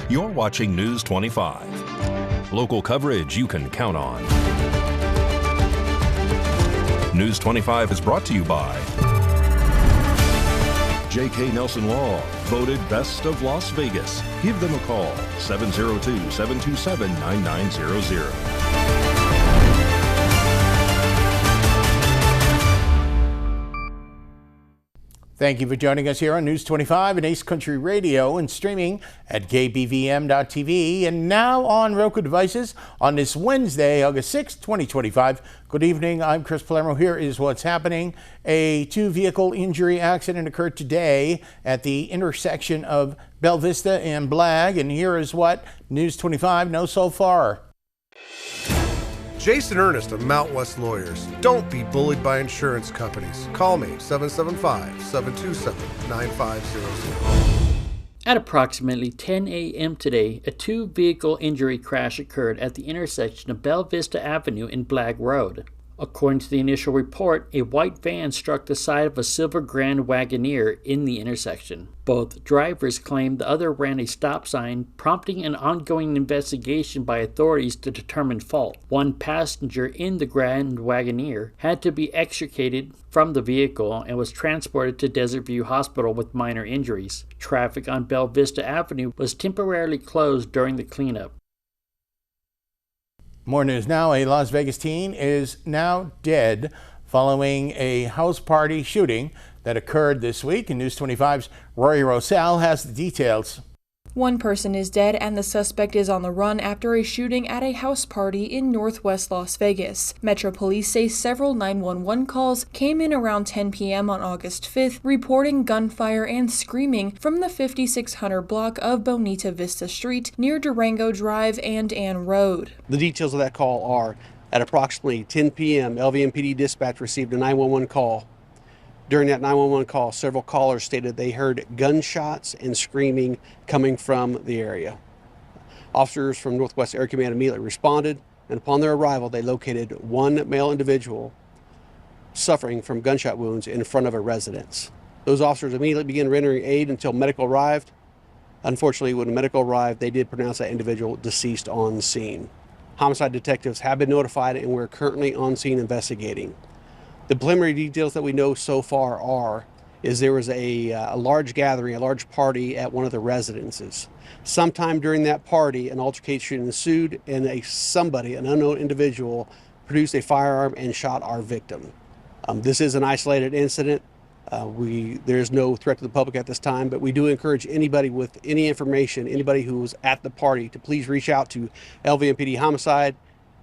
You're watching News 25. Local coverage you can count on. News 25 is brought to you by J.K. Nelson Law, voted Best of Las Vegas. Give them a call, 702-727-9900. Thank you for joining us here on News 25 and Ace Country Radio and streaming at KPVM.TV and now on Roku devices on this Wednesday, August 6, 2025. Good evening. I'm Chris Palermo. Here is what's happening. A two-vehicle injury accident occurred today at the intersection of Bella Vista and Blagg, and here is what News 25 knows so far. Jason Ernest of Mount West Lawyers. Don't be bullied by insurance companies. Call me, 775-727-9500. At approximately 10 a.m. today, a two-vehicle injury crash occurred at the intersection of Bella Vista Avenue and Blagg Road. According to the initial report, a white van struck the side of a silver Grand Wagoneer in the intersection. Both drivers claimed the other ran a stop sign, prompting an ongoing investigation by authorities to determine fault. One passenger in the Grand Wagoneer had to be extricated from the vehicle and was transported to Desert View Hospital with minor injuries. Traffic on Bella Vista Avenue was temporarily closed during the cleanup. More news now. A Las Vegas teen is now dead following a house party shooting that occurred this week. And News 25's Rory Rosell has the details. One person is dead and the suspect is on the run after a shooting at a house party in northwest Las Vegas. Metro Police say several 911 calls came in around 10 p.m. on August 5th, reporting gunfire and screaming from the 5600 block of Bonita Vista Street near Durango Drive and Ann Road. The details of that call are, at approximately 10 p.m., LVMPD dispatch received a 911 call. During that 911 call, several callers stated they heard gunshots and screaming coming from the area. Officers from Northwest Air Command immediately responded, and upon their arrival, they located one male individual suffering from gunshot wounds in front of a residence. Those officers immediately began rendering aid until medical arrived. Unfortunately, when the medical arrived, they did pronounce that individual deceased on scene. Homicide detectives have been notified, and we're currently on scene investigating. The preliminary details that we know so far is there was a large gathering, a large party at one of the residences. Sometime during that party, an altercation ensued, and an unknown individual, produced a firearm and shot our victim. This is an isolated incident. There's no threat to the public at this time, but we do encourage anybody with any information, anybody who was at the party, to please reach out to LVMPD Homicide.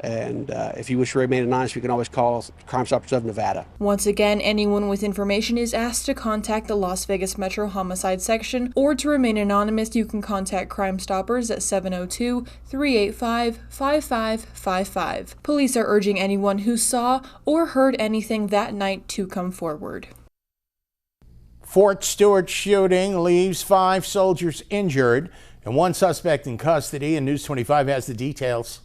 And if you wish to remain anonymous, you can always call Crime Stoppers of Nevada. Once again, anyone with information is asked to contact the Las Vegas Metro Homicide Section, or to remain anonymous, you can contact Crime Stoppers at 702-385-5555. Police are urging anyone who saw or heard anything that night to come forward. Fort Stewart shooting leaves 5 soldiers injured and 1 suspect in custody, and News 25 has the details.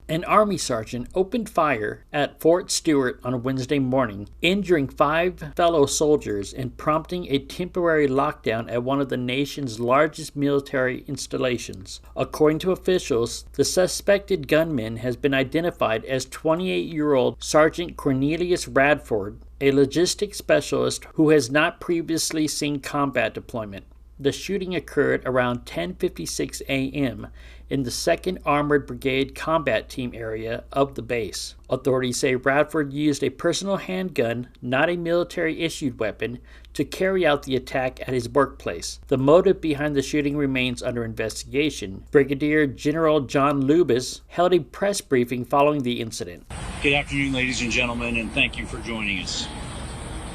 An Army sergeant opened fire at Fort Stewart on a Wednesday morning, injuring 5 fellow soldiers and prompting a temporary lockdown at one of the nation's largest military installations. According to officials, the suspected gunman has been identified as 28-year-old Sergeant Cornelius Radford, a logistics specialist who has not previously seen combat deployment. The shooting occurred around 10:56 a.m. in the 2nd Armored Brigade combat team area of the base. Authorities say Radford used a personal handgun, not a military-issued weapon, to carry out the attack at his workplace. The motive behind the shooting remains under investigation. Brigadier General John Lubis held a press briefing following the incident. Good afternoon, ladies and gentlemen, and thank you for joining us.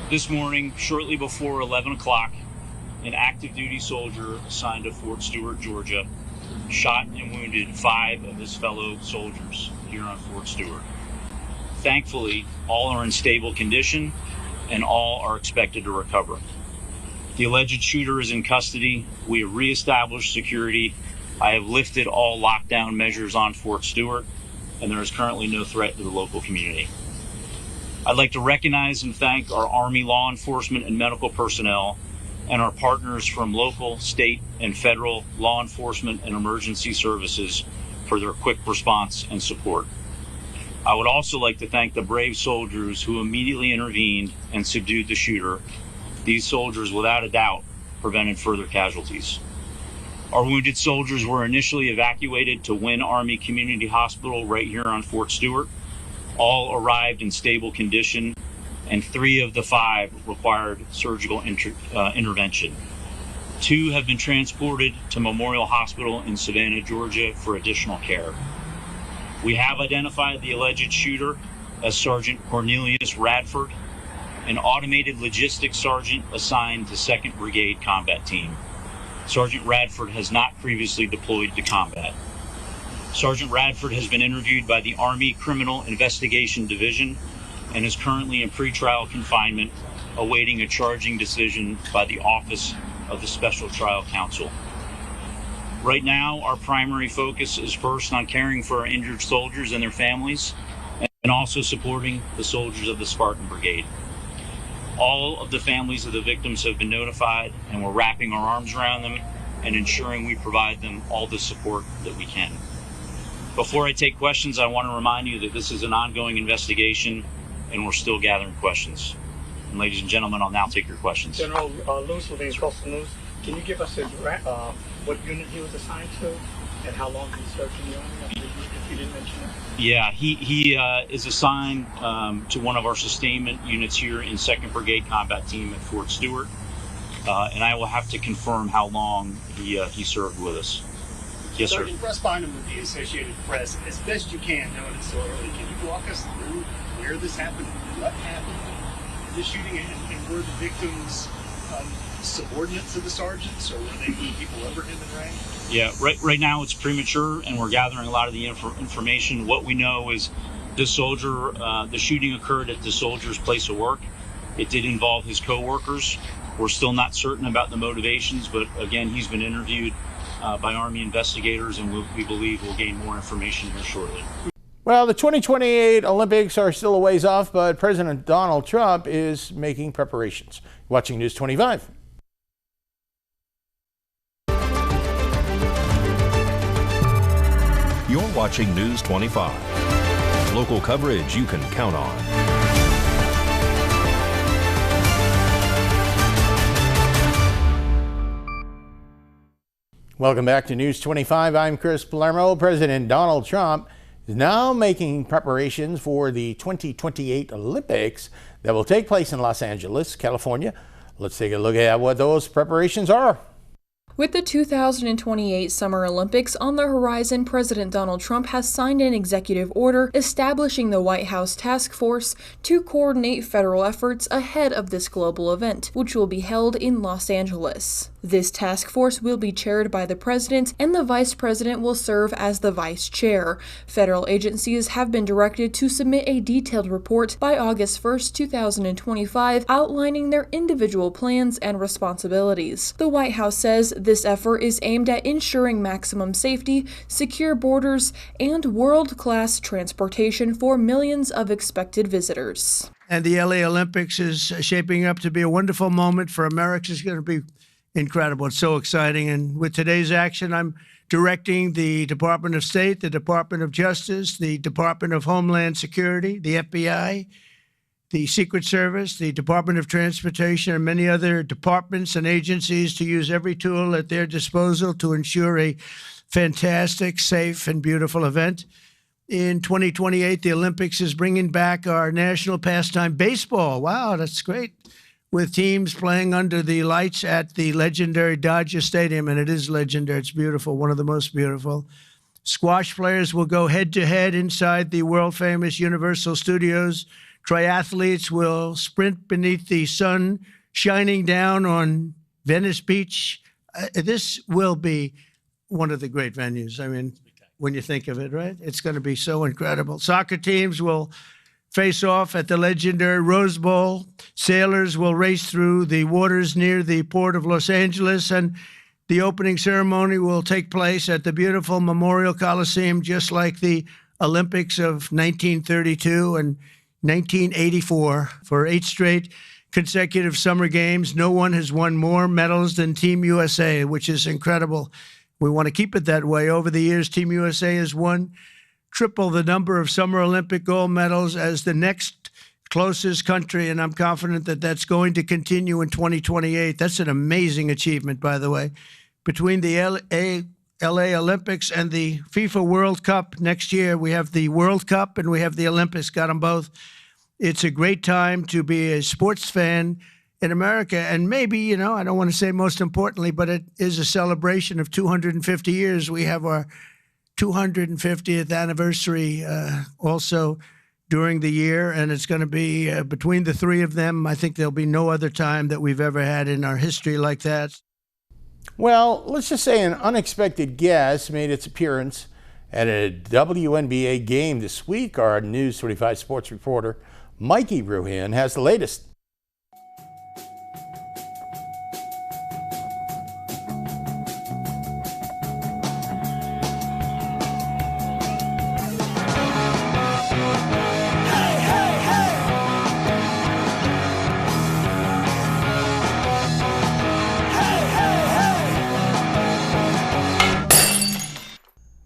This morning, shortly before 11 o'clock, an active duty soldier assigned to Fort Stewart, Georgia, shot and wounded 5 of his fellow soldiers here on Fort Stewart. Thankfully, all are in stable condition and all are expected to recover. The alleged shooter is in custody. We have reestablished security. I have lifted all lockdown measures on Fort Stewart, and there is currently no threat to the local community. I'd like to recognize and thank our Army law enforcement and medical personnel and our partners from local, state, and federal law enforcement and emergency services for their quick response and support. I would also like to thank the brave soldiers who immediately intervened and subdued the shooter. These soldiers, without a doubt, prevented further casualties. Our wounded soldiers were initially evacuated to Wynn Army Community Hospital right here on Fort Stewart. All arrived in stable condition, and 3 of the 5 required surgical intervention. 2 have been transported to Memorial Hospital in Savannah, Georgia for additional care. We have identified the alleged shooter as Sergeant Cornelius Radford, an automated logistics sergeant assigned to 2nd Brigade Combat Team. Sergeant Radford has not previously deployed to combat. Sergeant Radford has been interviewed by the Army Criminal Investigation Division and is currently in pretrial confinement, awaiting a charging decision by the Office of the Special Trial Counsel. Right now, our primary focus is first on caring for our injured soldiers and their families, and also supporting the soldiers of the Spartan Brigade. All of the families of the victims have been notified, and we're wrapping our arms around them and ensuring we provide them all the support that we can. Before I take questions, I want to remind you that this is an ongoing investigation and we're still gathering questions. And ladies and gentlemen, I'll now take your questions. General Lewis with the Coastal News, can you give us what unit he was assigned to and how long he served in the Army, if you didn't mention it? Yeah, he is assigned to one of our sustainment units here in 2nd Brigade Combat Team at Fort Stewart. And I will have to confirm how long he served with us. Yes, sir. Sergeant Russ Bynum with the Associated Press. As best you can, knowing it's so early, can you walk us through where this happened, what happened, the shooting, and were the victims subordinates of the sergeants, or were they people over him in rank? Yeah, right now it's premature, and we're gathering a lot of the information. What we know is this soldier, the shooting occurred at the soldier's place of work. It did involve his co-workers. We're still not certain about the motivations, but again, he's been interviewed by Army investigators, and we believe we'll gain more information here shortly. Well, the 2028 Olympics are still a ways off, but President Donald Trump is making preparations. Watching News 25. You're watching News 25. Local coverage you can count on. Welcome back to News 25. I'm Chris Palermo. President Donald Trump is now making preparations for the 2028 Olympics that will take place in Los Angeles, California. Let's take a look at what those preparations are. With the 2028 Summer Olympics on the horizon, President Donald Trump has signed an executive order establishing the White House task force to coordinate federal efforts ahead of this global event, which will be held in Los Angeles. This task force will be chaired by the president, and the vice president will serve as the vice chair. Federal agencies have been directed to submit a detailed report by August 1, 2025, outlining their individual plans and responsibilities. The White House says this effort is aimed at ensuring maximum safety, secure borders, and world-class transportation for millions of expected visitors. And the LA Olympics is shaping up to be a wonderful moment for America. It's going to be incredible. It's so exciting. And with today's action, I'm directing the Department of State, the Department of Justice, the Department of Homeland Security, the FBI, the Secret Service, the Department of Transportation, and many other departments and agencies to use every tool at their disposal to ensure a fantastic, safe, and beautiful event. In 2028, the Olympics is bringing back our national pastime, baseball. Wow, that's great. With teams playing under the lights at the legendary Dodger Stadium, and it is legendary. It's beautiful, one of the most beautiful. Squash players will go head-to-head inside the world-famous Universal Studios. Triathletes will sprint beneath the sun shining down on Venice Beach. This will be one of the great venues. I mean, when you think of it, right? It's going to be so incredible. Soccer teams will face off at the legendary Rose Bowl. Sailors will race through the waters near the port of Los Angeles, and the opening ceremony will take place at the beautiful Memorial Coliseum, just like the Olympics of 1932 and 1984. For 8 straight consecutive summer games. No one has won more medals than Team USA, which is incredible. We want to keep it that way. Over the years, Team USA has won triple the number of Summer Olympic gold medals as the next closest country, and I'm confident that that's going to continue in 2028. That's an amazing achievement, by the way. Between the LA Olympics and the FIFA World Cup next year, we have the World Cup and we have the Olympics, got them both. It's a great time to be a sports fan in America, and maybe, I don't want to say most importantly, but it is a celebration of 250 years. We have our 250th anniversary also during the year, and it's going to be between the three of them. I think there'll be no other time that we've ever had in our history like that. Well, let's just say an unexpected guest made its appearance at a WNBA game this week. Our News 25 sports reporter, Mikey Ruhan, has the latest.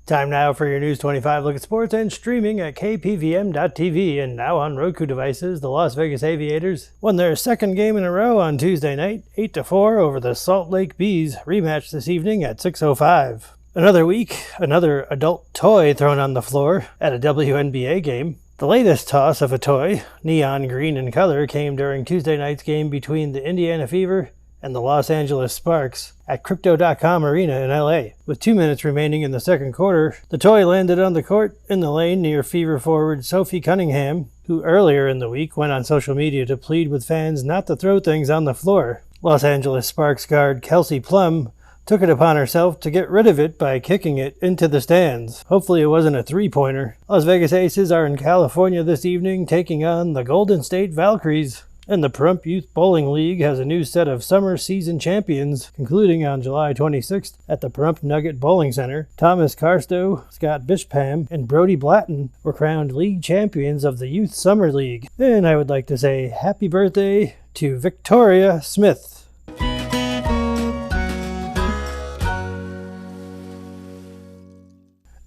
Time now for your News 25 look at sports and streaming at KPVM.TV. And now on Roku devices, the Las Vegas Aviators won their second game in a row on Tuesday night, 8-4 over the Salt Lake Bees, rematch this evening at 6:05. Another week, another adult toy thrown on the floor at a WNBA game. The latest toss of a toy, neon green in color, came during Tuesday night's game between the Indiana Fever and the Los Angeles Sparks at Crypto.com Arena in LA. With 2 minutes remaining in the second quarter, the toy landed on the court in the lane near Fever forward Sophie Cunningham, who earlier in the week went on social media to plead with fans not to throw things on the floor. Los Angeles Sparks guard Kelsey Plum took it upon herself to get rid of it by kicking it into the stands. Hopefully it wasn't a three-pointer. Las Vegas Aces are in California this evening taking on the Golden State Valkyries. And the Pahrump Youth Bowling League has a new set of summer season champions, concluding on July 26th at the Pahrump Nugget Bowling Center. Thomas Carstow, Scott Bishpam, and Brody Blatton were crowned league champions of the Youth Summer League. And I would like to say happy birthday to Victoria Smith.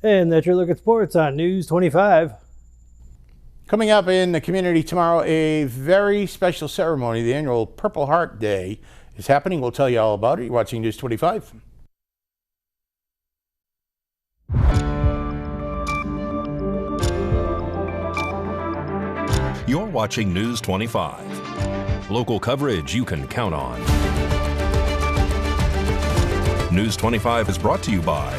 And that's your look at sports on News 25. Coming up in the community tomorrow, a very special ceremony. The annual Purple Heart Day is happening. We'll tell you all about it. You're watching News 25. You're watching News 25. Local coverage you can count on. News 25 is brought to you by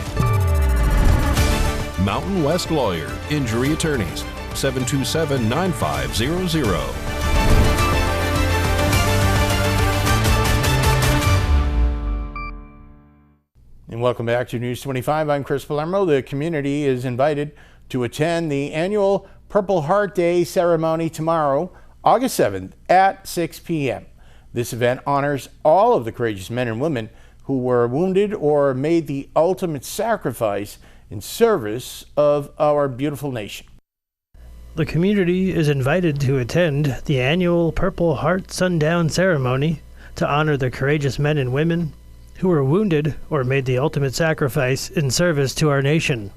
Mountain West Lawyer, Injury Attorneys, 727-9500. And welcome back to News 25. I'm Chris Palermo. The community is invited to attend the annual Purple Heart Day ceremony tomorrow, August 7th at 6 p.m. This event honors all of the courageous men and women who were wounded or made the ultimate sacrifice in service of our beautiful nation. The community is invited to attend the annual Purple Heart Sundown ceremony to honor the courageous men and women who were wounded or made the ultimate sacrifice in service to our nation.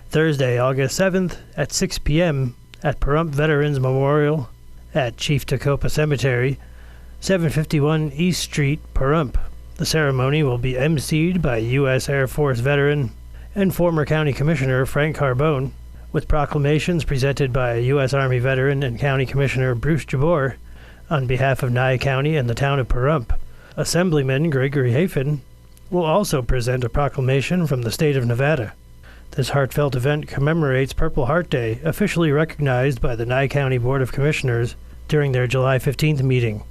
Thursday, August 7th at 6 p.m. at Pahrump Veterans Memorial at Chief Tacopa Cemetery, 751 East Street, Pahrump. The ceremony will be emceed by U.S. Air Force veteran and former County Commissioner Frank Carbone, with proclamations presented by U.S. Army veteran and County Commissioner Bruce Jabor on behalf of Nye County and the town of Pahrump. Assemblyman Gregory Hafen will also present a proclamation from the state of Nevada. This heartfelt event commemorates Purple Heart Day, officially recognized by the Nye County Board of Commissioners during their July 15th meeting.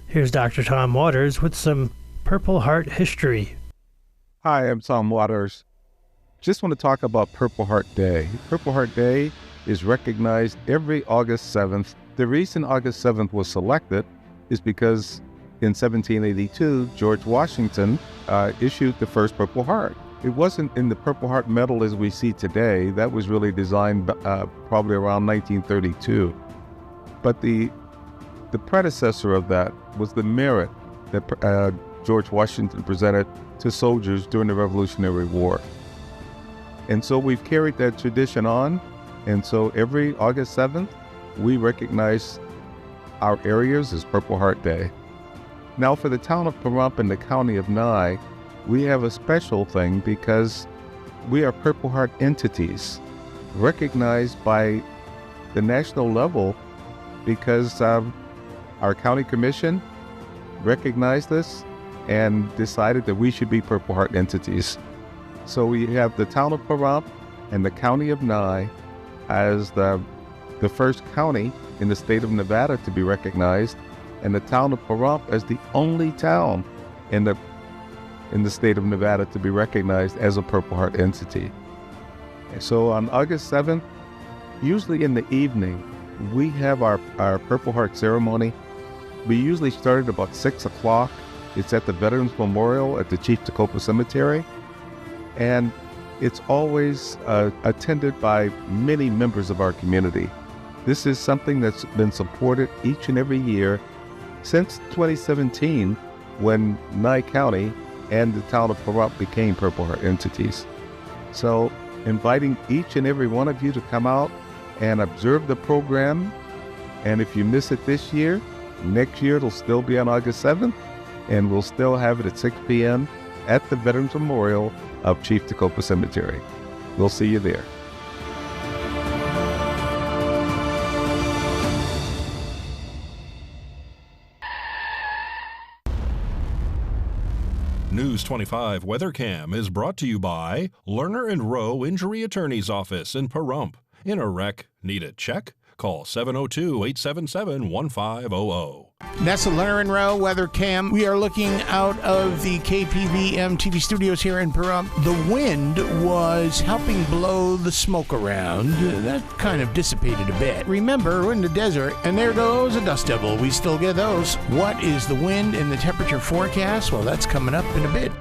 Here's Dr. Tom Waters with some Purple Heart history. Hi, I'm Tom Waters. Just want to talk about Purple Heart Day. Purple Heart Day is recognized every August 7th. The reason August 7th was selected is because in 1782, George Washington issued the first Purple Heart. It wasn't in the Purple Heart medal as we see today. That was really designed probably around 1932. But the The predecessor of that was the merit that George Washington presented to soldiers during the Revolutionary War. And so we've carried that tradition on, and so every August 7th, we recognize our areas as Purple Heart Day. Now for the town of Pahrump and the county of Nye, we have a special thing because we are Purple Heart entities, recognized by the national level because our county commission recognized this and decided that we should be Purple Heart entities. So we have the town of Pahrump and the county of Nye as the first county in the state of Nevada to be recognized, and the town of Pahrump as the only town in the state of Nevada to be recognized as a Purple Heart entity. And so on August 7th, usually in the evening, we have our Purple Heart ceremony. We usually start at about 6 o'clock. It's at the Veterans Memorial at the Chief Tecumseh Cemetery. And it's always attended by many members of our community. This is something that's been supported each and every year since 2017, when Nye County and the town of Pahrump became Purple Heart entities. So inviting each and every one of you to come out and observe the program. And if you miss it this year, next year it'll still be on August 7th, and we'll still have it at 6 p.m. at the Veterans Memorial of Chief Tecumseh Cemetery. We'll see you there. News 25 WeatherCam is brought to you by Lerner and Rowe Injury Attorney's Office in Pahrump. In a wreck, need a check? Call 702-877-1500. That's the Lerner and Rowe Weather Cam. We are looking out of the KPVM TV studios here in Pahrump. The wind was helping blow the smoke around. That kind of dissipated a bit. Remember, we're in the desert, and there goes a dust devil. We still get those. What is the wind and the temperature forecast? Well, that's coming up in a bit.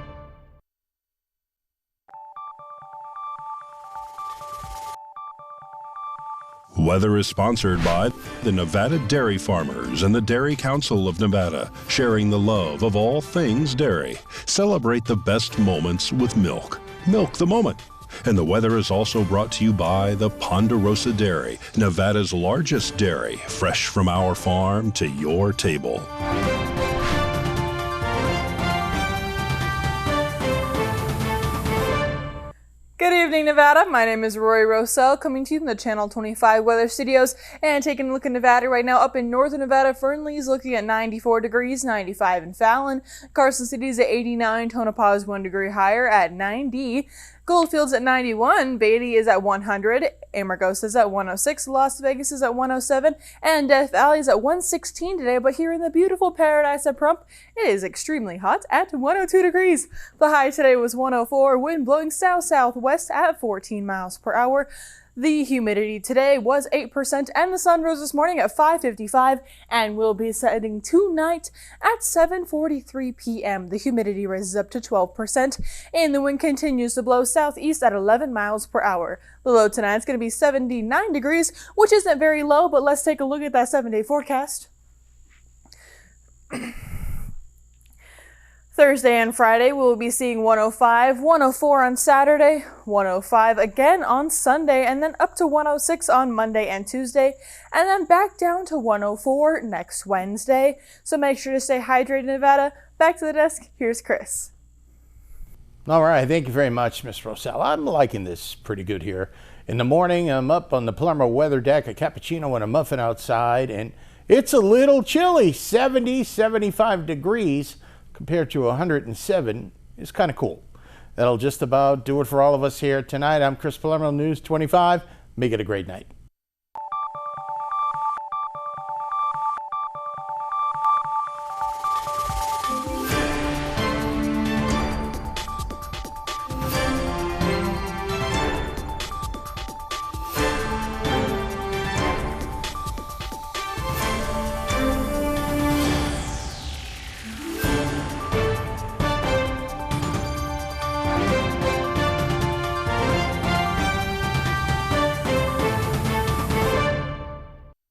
Weather is sponsored by the Nevada Dairy Farmers and the Dairy Council of Nevada, sharing the love of all things dairy. Celebrate the best moments with milk. Milk the moment. And the weather is also brought to you by the Ponderosa Dairy, Nevada's largest dairy, fresh from our farm to your table. Good evening, Nevada. My name is Rory Rosell, coming to you from the Channel 25 Weather Studios, and taking a look at Nevada right now. Up in northern Nevada, Fernley is looking at 94 degrees, 95 in Fallon. Carson City is at 89, Tonopah is 1 degree higher at 90. Goldfield's at 91, Beatty is at 100, Amargosa is at 106, Las Vegas is at 107, and Death Valley is at 116 today. But here in the beautiful paradise of Pahrump, it is extremely hot at 102 degrees. The high today was 104, wind blowing south-southwest at 14 miles per hour. The humidity today was 8%, and the sun rose this morning at 5:55 and will be setting tonight at 7:43 p.m. The humidity rises up to 12%, and the wind continues to blow southeast at 11 miles per hour. The low tonight is going to be 79 degrees, which isn't very low, but let's take a look at that 7-day forecast. Thursday and Friday, we'll be seeing 105, 104 on Saturday, 105 again on Sunday, and then up to 106 on Monday and Tuesday, and then back down to 104 next Wednesday. So make sure to stay hydrated, Nevada. Back to the desk, here's Chris. All right, thank you very much, Miss Rosell. I'm liking this pretty good here. In the morning, I'm up on the Palermo weather deck, a cappuccino and a muffin outside, and it's a little chilly, 70, 75 degrees. Compared to 107 is kind of cool. That'll just about do it for all of us here tonight. I'm Chris Palermo, News 25. Make it a great night.